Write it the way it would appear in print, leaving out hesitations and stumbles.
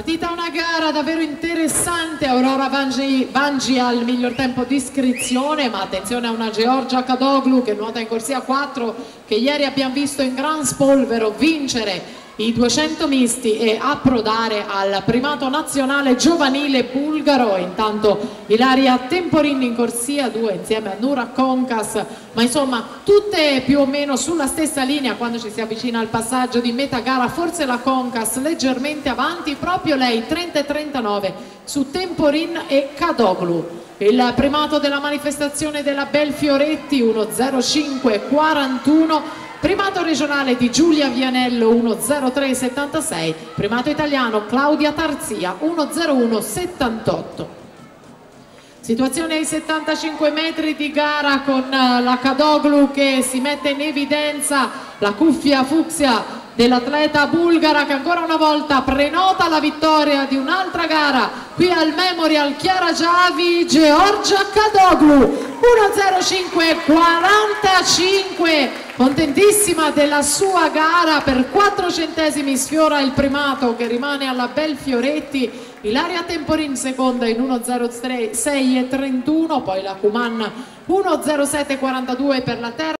Partita una gara davvero interessante, Aurora Vangi al miglior tempo di iscrizione, ma attenzione a una Georgia Kadoglu che nuota in corsia 4, che ieri abbiamo visto in gran spolvero vincere i 200 misti e approdare al primato nazionale giovanile bulgaro. Intanto Ilaria Temporin in corsia 2 insieme a Nura Concas, ma insomma tutte più o meno sulla stessa linea quando ci si avvicina al passaggio di metà gara. Forse la Concas leggermente avanti, proprio lei 30-39 su Temporin e Kadoglu. Il primato della manifestazione della Belfioretti 1.05.41, primato regionale di Giulia Vianello 1.03.76, primato italiano Claudia Tarzia 1.01.78. Situazione ai 75 metri di gara con la Kadoglu che si mette in evidenza la cuffia fucsia dell'atleta bulgara, che ancora una volta prenota la vittoria di un'altra gara qui al Memorial Chiara Giavi. Georgia Kadoglu 1.05.45, contentissima della sua gara, per 4 centesimi sfiora il primato che rimane alla Belfioretti. Ilaria Temporin seconda in 1.06.31, poi la Cuman 1.07.42 per la terza.